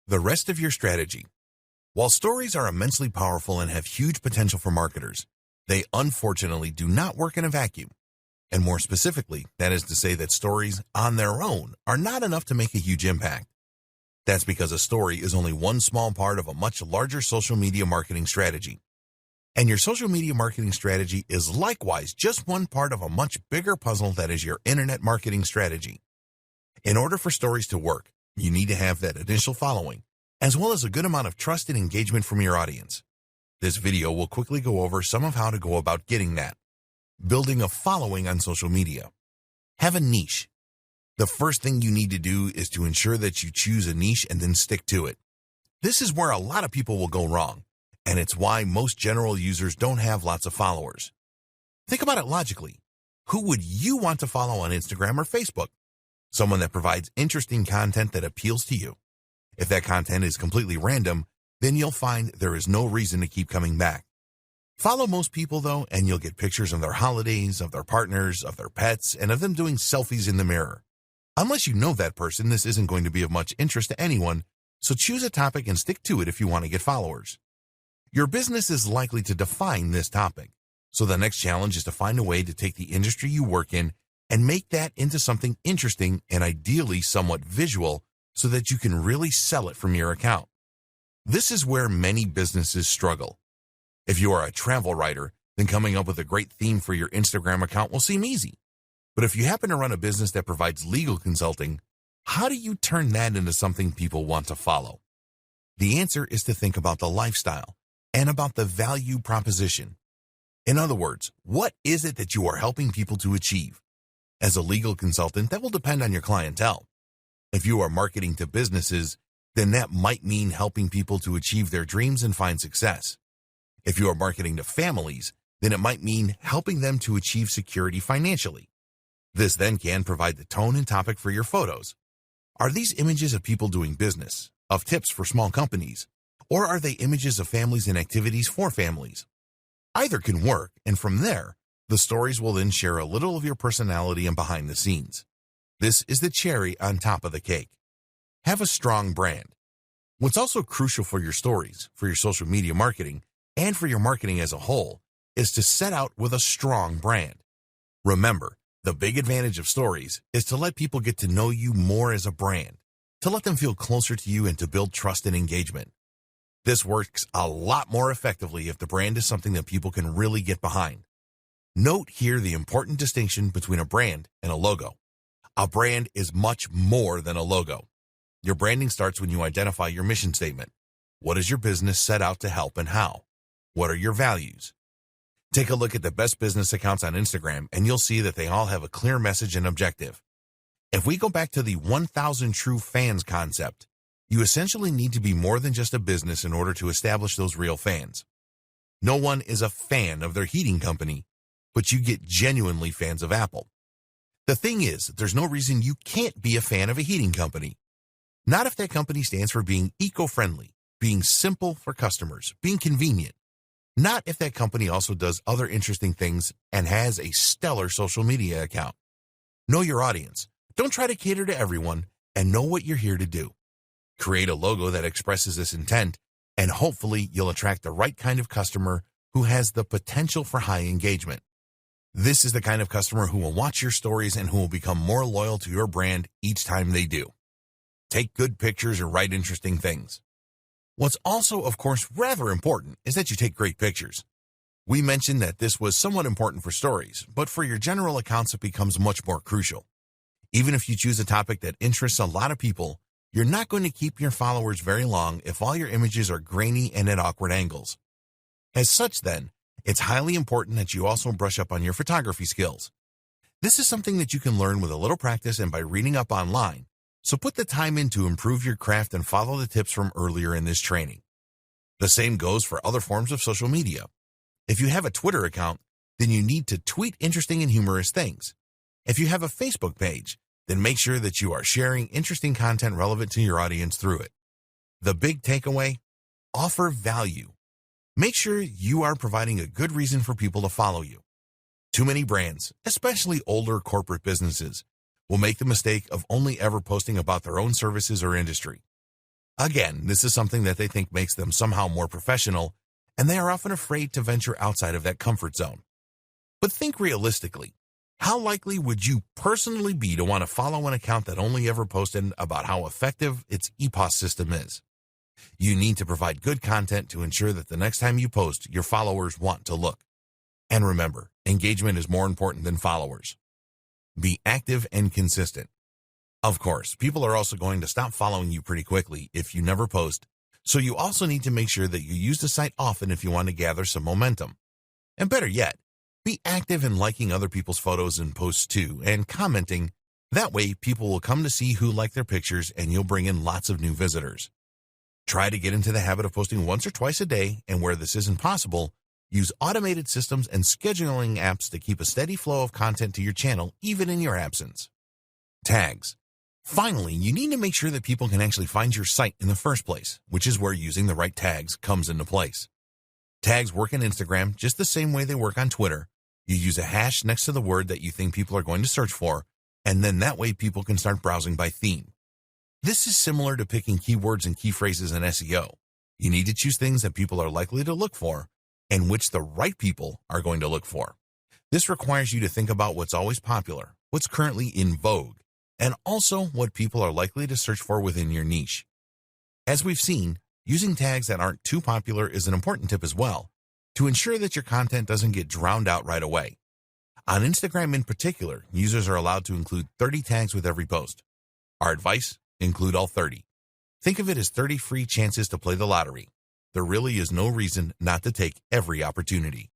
The rest of your strategy. While stories are immensely powerful and have huge potential for marketers, they unfortunately do not work in a vacuum. And more specifically, that is to say that stories on their own are not enough to make a huge impact. That's because a story is only one small part of a much larger social media marketing strategy. And your social media marketing strategy is likewise just one part of a much bigger puzzle that is your internet marketing strategy. In order for stories to work, you need to have that initial following, as well as a good amount of trust and engagement from your audience. This video will quickly go over some of how to go about getting that. Building a following on social media. Have a niche. The first thing you need to do is to ensure that you choose a niche and then stick to it. This is where a lot of people will go wrong, and it's why most general users don't have lots of followers. Think about it logically. Who would you want to follow on Instagram or Facebook? Someone that provides interesting content that appeals to you. If that content is completely random, then you'll find there is no reason to keep coming back. Follow most people, though, and you'll get pictures of their holidays, of their partners, of their pets, and of them doing selfies in the mirror. Unless you know that person, this isn't going to be of much interest to anyone, so choose a topic and stick to it if you want to get followers. Your business is likely to define this topic, so the next challenge is to find a way to take the industry you work in and make that into something interesting and ideally somewhat visual so that you can really sell it from your account. This is where many businesses struggle. If you are a travel writer, then coming up with a great theme for your Instagram account will seem easy. But if you happen to run a business that provides legal consulting, how do you turn that into something people want to follow? The answer is to think about the lifestyle and about the value proposition. In other words, what is it that you are helping people to achieve? As a legal consultant, that will depend on your clientele. If you are marketing to businesses, then that might mean helping people to achieve their dreams and find success. If you are marketing to families, then it might mean helping them to achieve security financially. This then can provide the tone and topic for your photos. Are these images of people doing business, of tips for small companies, or are they images of families and activities for families? Either can work, and from there, the stories will then share a little of your personality and behind the scenes. This is the cherry on top of the cake. Have a strong brand. What's also crucial for your stories, for your social media marketing, and for your marketing as a whole, is to set out with a strong brand. Remember, the big advantage of stories is to let people get to know you more as a brand, to let them feel closer to you and to build trust and engagement. This works a lot more effectively if the brand is something that people can really get behind. Note here the important distinction between a brand and a logo. A brand is much more than a logo. Your branding starts when you identify your mission statement. What is your business set out to help and how? What are your values? Take a look at the best business accounts on Instagram and you'll see that they all have a clear message and objective. If we go back to the 1,000 true fans concept, you essentially need to be more than just a business in order to establish those real fans. No one is a fan of their heating company, but you get genuinely fans of Apple. The thing is, there's no reason you can't be a fan of a heating company. Not if that company stands for being eco-friendly, being simple for customers, being convenient. Not if that company also does other interesting things and has a stellar social media account. Know your audience. Don't try to cater to everyone, and know what you're here to do. Create a logo that expresses this intent, and hopefully you'll attract the right kind of customer who has the potential for high engagement. This is the kind of customer who will watch your stories and who will become more loyal to your brand each time they do. Take good pictures or write interesting things. What's also, of course, rather important is that you take great pictures. We mentioned that this was somewhat important for stories, but for your general accounts it becomes much more crucial. Even if you choose a topic that interests a lot of people, you're not going to keep your followers very long if all your images are grainy and at awkward angles. As such, then, it's highly important that you also brush up on your photography skills. This is something that you can learn with a little practice and by reading up online, so put the time in to improve your craft and follow the tips from earlier in this training. The same goes for other forms of social media. If you have a Twitter account, then you need to tweet interesting and humorous things. If you have a Facebook page, then make sure that you are sharing interesting content relevant to your audience through it. The big takeaway: offer value. Make sure you are providing a good reason for people to follow you. Too many brands, especially older corporate businesses, will make the mistake of only ever posting about their own services or industry. Again, this is something that they think makes them somehow more professional, and they are often afraid to venture outside of that comfort zone. But think realistically. How likely would you personally be to want to follow an account that only ever posted about how effective its EPOS system is? You need to provide good content to ensure that the next time you post, your followers want to look. And remember, engagement is more important than followers. Be active and consistent. Of course, people are also going to stop following you pretty quickly if you never post, so you also need to make sure that you use the site often if you want to gather some momentum. And better yet, be active in liking other people's photos and posts too, and commenting. That way, people will come to see who like their pictures and you'll bring in lots of new visitors. Try to get into the habit of posting once or twice a day, and where this isn't possible, use automated systems and scheduling apps to keep a steady flow of content to your channel even in your absence. Tags. Finally, you need to make sure that people can actually find your site in the first place, which is where using the right tags comes into place. Tags work in Instagram just the same way they work on Twitter. You use a hash next to the word that you think people are going to search for, and then that way people can start browsing by theme. This is similar to picking keywords and key phrases in SEO. You need to choose things that people are likely to look for, and which the right people are going to look for. This requires you to think about what's always popular, what's currently in vogue, and also what people are likely to search for within your niche. As we've seen, using tags that aren't too popular is an important tip as well, to ensure that your content doesn't get drowned out right away. On Instagram in particular, users are allowed to include 30 tags with every post. Our advice: include all 30. Think of it as 30 free chances to play the lottery. There really is no reason not to take every opportunity.